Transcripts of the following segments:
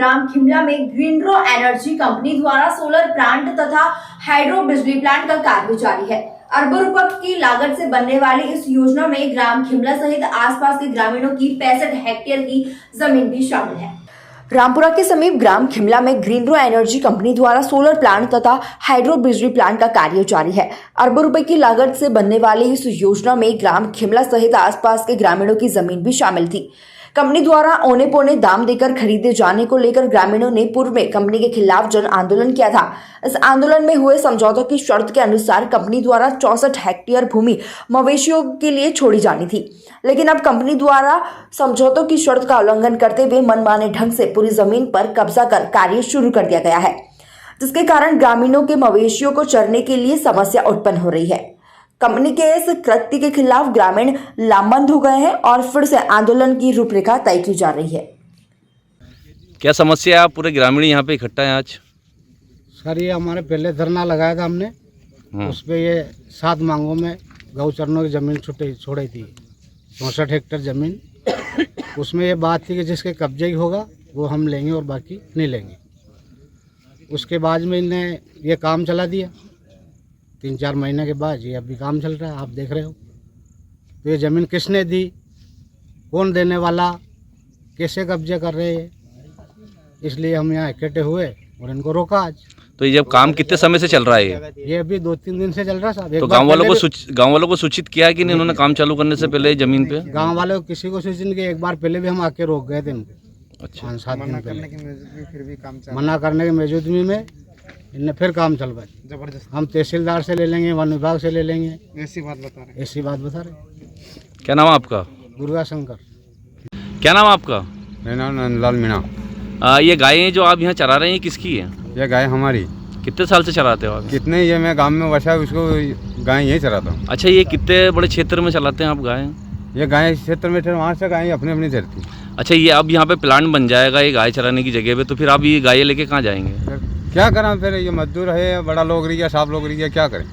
ग्राम खिमला में ग्रीनरो energy company द्वारा solar plant तथा हाइड्रो बिजली प्लांट का कार्य जारी है। अरबों रुपए की लागत से बनने वाली इस योजना में ग्राम खिमला सहित आसपास के ग्रामीणों की 65 हेक्टेयर की जमीन भी शामिल है। रामपुरा के समीप ग्राम खिमला में ग्रीनरो एनर्जी कंपनी द्वारा सोलर प्लांट तथा हाइड्रो बिजली प्लांट का कार्य जारी है। अरबों रुपए की लागत से बनने वाली इस योजना में ग्राम खिमला सहित आसपास के ग्रामीणों की जमीन भी शामिल थी। कंपनी द्वारा औने पौने दाम देकर खरीदे जाने को लेकर ग्रामीणों ने पूर्व में कंपनी के खिलाफ जन आंदोलन किया था। इस आंदोलन में हुए समझौतों की शर्त के अनुसार कंपनी द्वारा 64 हेक्टेयर भूमि मवेशियों के लिए छोड़ी जानी थी, लेकिन अब कंपनी द्वारा समझौतों की शर्त का उल्लंघन करते हुए मनमाने ढंग से पूरी जमीन पर कब्जा कर कार्य शुरू कर दिया गया है, जिसके कारण ग्रामीणों के मवेशियों को चरने के लिए समस्या उत्पन्न हो रही है। कंपनी के इस कृत्य के खिलाफ ग्रामीण लामबंद हो गए हैं और फिर से आंदोलन की रूपरेखा तय की जा रही है। क्या समस्या है? आप पूरे ग्रामीण यहाँ पे इकट्ठा हैं आज? सर ये हमारे पहले धरना लगाया था हमने, उस पर ये 7 मांगों में गौ चरणों की ज़मीन छोड़ी थी, 64 हेक्टेयर ज़मीन। उसमें ये बात थी कि जिसके कब्जे ही होगा वो हम लेंगे और बाकी नहीं लेंगे। उसके बाद में इन्हें ये काम चला दिया। 3-4 महीने के बाद ये अभी काम चल रहा है, आप देख रहे हो। तो ये ज़मीन किसने दी, कौन देने वाला, कैसे कब्जे कर रहे हैं, इसलिए हम यहाँ इकट्ठे हुए और इनको रोका आज। तो ये जब काम कितने समय से चल रहा है ये अभी 2-3 दिन से चल रहा है साहब। तो गांव वालों को सूचित किया है कि नहीं उन्होंने काम चालू करने से पहले जमीन पे? गांव वालों को किसी को सूचित किया, एक बार पहले भी हम आके रोक गए थे इनको। अच्छा, 5-7 दिन पहले मना करने की मौजूदगी में इनने फिर काम चलवाया जबरदस्त। हम तहसीलदार से ले लेंगे, वन विभाग से ले लेंगे, ऐसी बात बता रहे। क्या नाम है आपका? दुर्गा शंकर। क्या नाम है आपका? मेरा नाम नंदलाल मीणा। ये गायें जो आप यहाँ चरा रहे हैं किसकी है? ये गाय हमारी। कितने साल से चराते हो आप? कितने ये मैं गांव में बसा उसको गाय यहीं चराता हूँ। अच्छा, ये कितने बड़े क्षेत्र में चलाते हैं आप गायें? ये गाय इस क्षेत्र में वहाँ से गाय अपनी अपनी चरती। अच्छा, ये अब यहाँ पे प्लांट बन जाएगा ये गाय चराने की जगह पे, तो फिर आप ये गायें लेके कहाँ जाएंगे? क्या करें फिर, ये मजदूर है, बड़ा लोग रही है, साफ लोग रही है, क्या करें?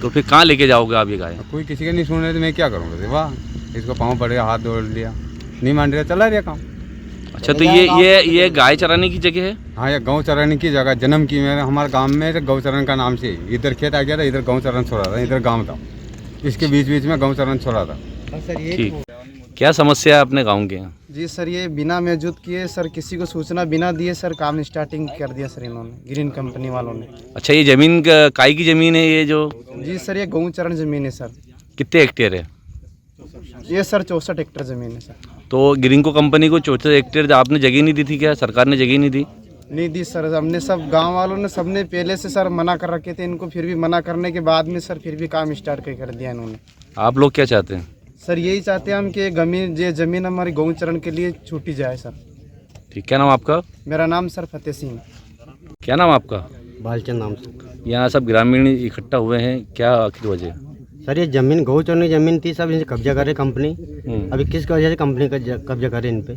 तो फिर कहाँ लेके जाओगे आप ये गाय? कोई किसी के नहीं सुन रहे तो मैं क्या करूँगा? वाह, इसको पाँव पड़े, हाथ जोड़ लिया, नहीं मान रहा, चला रहा काम। अच्छा, तो ये गाय चराने की जगह है? हाँ, ये गौ चराने की जगह जन्म की मेरे हमारे गांव में गौ चरण का नाम से इधर खेत आ गया था, इधर गौ चरण छोड़ा था, इधर गांव था, इसके बीच में गौ चरण छोड़ा था। ठीक, क्या समस्या है अपने गांव के? जी सर, ये बिना मौजूद किए सर, किसी को सूचना बिना दिए सर काम स्टार्टिंग कर दिया सर इन्होंने, ग्रीन कंपनी वालों ने। अच्छा, ये जमीन काय की जमीन है ये जो? जी सर, ये गौ चरण जमीन है सर। कितने हेक्टेयर है ये सर? 64 हेक्टेयर जमीन है सर। तो ग्रीनको कंपनी को 64 हेक्टेयर आपने जगह नहीं दी थी क्या? सरकार ने जगह नहीं दी? नहीं दी सर, हमने सब गांव वालों ने सबने पहले से सर मना कर रखे थे इनको, फिर भी मना करने के बाद में सर फिर भी काम स्टार्ट कर दिया इन्होंने। आप लोग क्या चाहते हैं? सर यही चाहते हैं हम कि ये जमीन हमारी गौ चरण के लिए छूटी जाए सर। ठीक, क्या नाम आपका? मेरा नाम सर फतेह सिंह। क्या नाम आपका? बालचंद नाम से। यहाँ सब ग्रामीण इकट्ठा हुए हैं, क्या आखिर वजह? सर ये जमीन गौ चरनी जमीन थी, सब इनसे कब्जा करे कंपनी। अभी किस वजह से कंपनी का कब्जा करे इन पे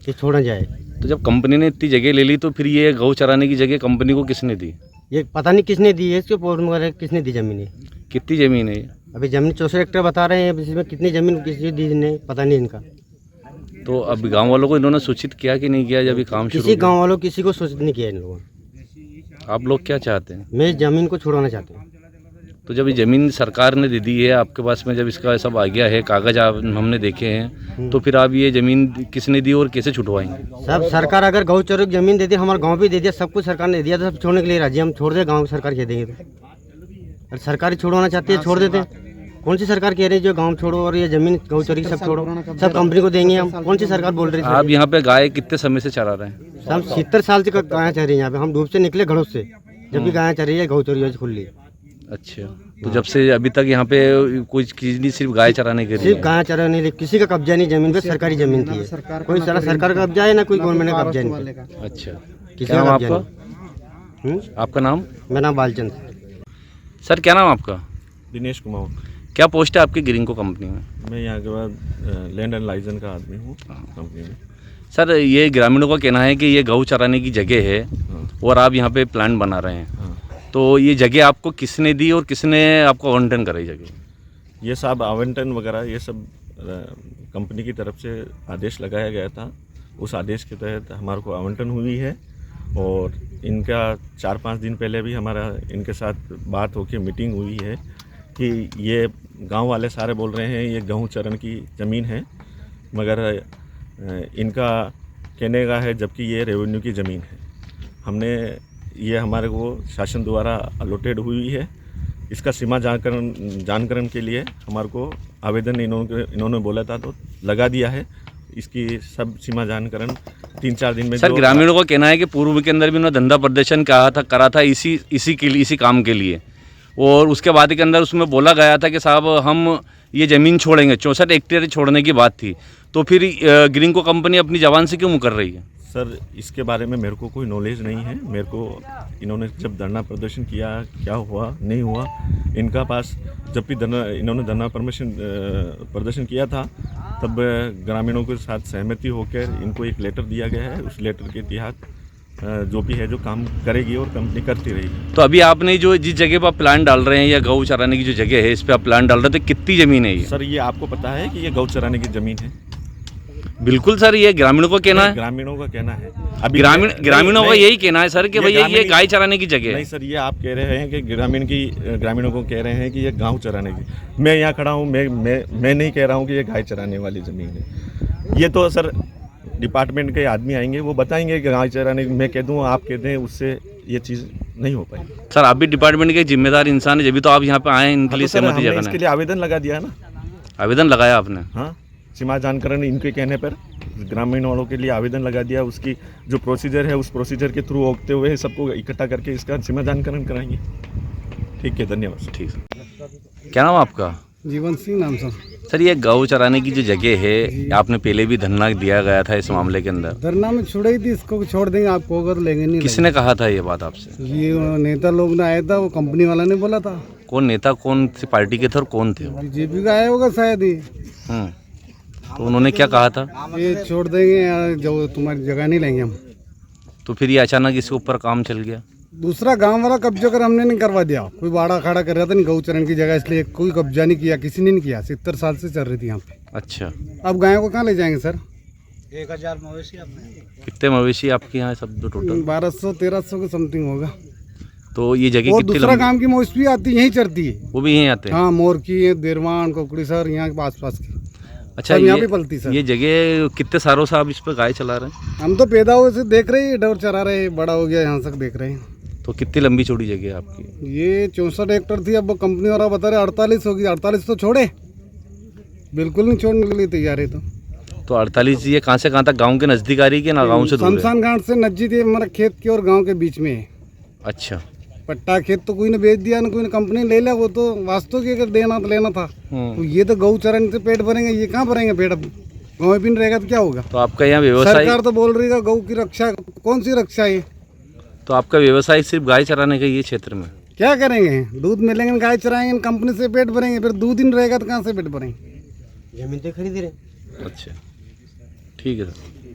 कि छोड़ा जाए? तो जब कंपनी ने इतनी जगह ले ली तो फिर ये गौ चराने की जगह कंपनी को किसने दी? ये पता नहीं किसने दी है, इसके पोर्ट में किसने दी जमीन? कितनी जमीन है ये? अभी जमीन 64 हेक्टेयर बता रहे हैं, इसमें कितनी जमीन किसी दी ने पता नहीं इनका। तो अब गांव वालों को इन्होंने सूचित किया कि नहीं किया जब ये काम शुरू? किसी गांव वालों किसी को सूचित नहीं किया इन लोगों ने। आप लोग क्या चाहते हैं? मैं जमीन को छुड़ाना चाहता हूँ। तो जब ये ज़मीन सरकार ने दे दी है आपके पास में, जब इसका सब आ गया है, कागज आप हमने देखे हैं, तो फिर आप ये ज़मीन किसने दी और कैसे छुटवाएंगे? सब सरकार अगर गौ चर की जमीन दे दी, हमारा गांव भी दे दिया, सब कुछ सरकार ने दिया, तो सब छोड़ने के लिए राजी। हम छोड़ दे, गाँव सरकार कह देंगे तो? अगर सरकार छोड़वाना चाहती है छोड़ देते हैं। कौन सी सरकार कह रही है जो गाँव छोड़ो और ये जमीन गौ चरी सब छोड़ो, सब कंपनी को देंगे हम? कौन सी सरकार बोल रही है? आप यहाँ पे गाय कितने समय से चरा रहे हैं? हम 70 साल से गाय चर रही है यहाँ पे। हम धूप से निकले घड़ों से, जब भी गाय चर रही है गौ चरी खुली। अच्छा, तो जब से अभी तक यहाँ पे कोई चीज नहीं, सिर्फ गाय चराने के लिए? सिर्फ गाय चराने नहीं, किसी का कब्जा नहीं जमीन पे, सरकारी जमीन थी। कोई सरकार का कब्जा है ना कोई गवर्नमेंट का कब्जा नहीं। अच्छा, किसी क्या नाम का आपका? नहीं। आपका नाम? मेरा नाम बालचंद। सर, क्या नाम आपका? दिनेश कुमार। क्या पोस्ट है आपकी ग्रीनको कंपनी में? मैं यहाँ के बाद लैंड एंड लाइसेंस का आदमी हूँ कंपनी में। सर, ये ग्रामीणों का कहना है कि ये गौ चराने की जगह है और आप यहाँ पे प्लांट बना रहे हैं, तो ये जगह आपको किसने दी और किसने आपको आवंटन कराई जगह? ये सब आवंटन वगैरह ये सब कंपनी की तरफ से आदेश लगाया गया था उस आदेश के तहत हमारे को आवंटन हुई है। और इनका 4-5 दिन पहले भी हमारा इनके साथ बात होकर मीटिंग हुई है कि ये गांव वाले सारे बोल रहे हैं ये गेहूं चरण की ज़मीन है, मगर इनका कहने का है जबकि ये रेवेन्यू की ज़मीन है। हमने ये हमारे को शासन द्वारा अलॉटेड हुई है। इसका सीमा जानकरण के लिए हमारे को आवेदन इन्होंने बोला था तो लगा दिया है। इसकी सब सीमा जानकरण 3-4 दिन में। सर, ग्रामीणों का कहना है कि पूर्व के अंदर भी उन्होंने धंधा प्रदर्शन करा था इसी काम के लिए, और उसके बाद के अंदर उसमें बोला गया था कि साहब हम ये ज़मीन छोड़ेंगे, 64 हेक्टेयर छोड़ने की बात थी। तो फिर ग्रीनको कंपनी अपनी जबान से क्यों मुकर रही है? सर, इसके बारे में मेरे को कोई नॉलेज नहीं है। मेरे को इन्होंने जब धरना प्रदर्शन किया, क्या हुआ नहीं हुआ इनका पास, जब भी इन्होंने धरना प्रदर्शन किया था तब ग्रामीणों के साथ सहमति होकर इनको एक लेटर दिया गया है। उस लेटर के तहत जो भी है जो काम करेगी और कंपनी करती रहेगी। तो अभी आपने जो जिस जगह पर आप प्लांट डाल रहे हैं या गौ चराने की जो जगह है इस पर आप प्लांट डाल रहे हैं, तो कितनी ज़मीन है ये? सर, ये आपको पता है कि ये गौ चराने की ज़मीन है? बिल्कुल सर, ये ग्रामीणों का कहना है। ग्रामीणों का कहना है। अभी ग्रामीणों का यही कहना है सर कि भैया ये गाय चराने की जगह है। नहीं सर, ये आप कह रहे हैं कि ग्रामीणों को कह रहे हैं कि ये गांव चराने की। मैं यहाँ खड़ा हूँ, मैं नहीं कह रहा हूँ कि ये गाय चराने वाली ज़मीन है। ये तो सर डिपार्टमेंट के आदमी आएंगे, वो बताएंगे कि गाय चराने की। मैं कह दूँ, आप कह दें, उससे ये चीज़ नहीं हो पाई। सर, आप भी डिपार्टमेंट के जिम्मेदार इंसान है, जब भी तो आप यहाँ पे आए इनके लिए तो सर, सहमति हमने जगाना इसके लिए आवेदन लगा दिया ना। आवेदन लगाया आपने? हाँ, सीमा जानकरण इनके कहने पर ग्रामीण वालों के लिए आवेदन लगा दिया। उसकी जो प्रोसीजर है उस प्रोसीजर के थ्रू होते हुए सबको इकट्ठा करके इसका सीमा जानकरण कराएंगे। ठीक है, धन्यवाद। ठीक है। क्या नाम है आपका? जीवन सिंह नाम सर। सर, ये गौ चराने की जो जगह है, आपने पहले भी धरना दिया गया था इस मामले के अंदर। धरना में छोड़ी थी, इसको छोड़ देंगे, आपको होगा तो लेंगे नहीं। किसने कहा था ये बात आपसे? ये नेता लोग ने आया था, वो कंपनी वाला ने बोला था। कौन नेता, कौन सी पार्टी के थे और कौन थे वो? बीजेपी का आया होगा शायद ही। तो उन्होंने क्या कहा था? ये छोड़ देंगे यार, जो तुम्हारी जगह नहीं लेंगे हम। तो फिर ये अचानक इसके ऊपर काम चल गया? दूसरा गांव वाला कब्जा कर हमने नहीं करवा दिया। कोई बाड़ा खड़ा कर रहा था नहीं गौ चरण की जगह, इसलिए कोई कब्जा नहीं किया, किसी ने नहीं किया। 70 साल से चल रही थी यहाँ पे। अच्छा, अब गायों को कहाँ ले जाएंगे सर? 1000 मवेशी आपने। कितने मवेशी आपके यहाँ सब टोटल? 1200-1300 के समथिंग होगा। तो ये जगह और कितनी दूसरा लंबी? गांव की मवेशी भी आती यहीं चरती है। वो भी यहीं आते हैं? हाँ, मोर की, देरवान, कोकड़ी सर, यहाँ के आस पास की। अच्छा, सब यहाँ भी पलती सर। ये जगह कितने सालों से आप इस पर गाय चला रहे हैं? हम तो पैदा हुए से देख रहे हैं, डोर चरा रहे हैं, बड़ा हो गया यहाँ तक देख रहे हैं। तो कितनी लंबी चौड़ी जगह है आपकी? ये 64 हेक्टर थी, अब कंपनी वाला बता रहे 48 होगी। 48 तो छोड़े, बिल्कुल नहीं छोड़ने के लिए तैयार है। तो 48 ये कहाँ से कहाँ तक, गांव के नज़दीक आ रही है कि ना गांव से दूर है? शमशान घाट से नजदीक है, हमारा खेत के और गांव के बीच में है। अच्छा। पट्टा खेत तो कोई ने बेच दिया ना, कोई ने कंपनी ले लिया। वो तो वास्तव की अगर देना तो लेना था। तो ये तो गौ चरण से पेट भरेंगे, ये कहाँ भरेंगे पेट? अब गाँव में भी नहीं रहेगा तो क्या होगा? तो आपका यहाँ व्यवसाय, सरकार तो बोल रही है गौ की रक्षा, कौन सी रक्षा है? तो आपका व्यवसाय सिर्फ गाय चराने का ये क्षेत्र में? क्या करेंगे? दूध मिलेंगे, गाय चराएंगे, कंपनी से पेट भरेंगे, फिर दूध ही नहीं रहेगा तो कहाँ से पेट भरेंगे? जमीन तो खरीद रहे। अच्छा, ठीक है सर।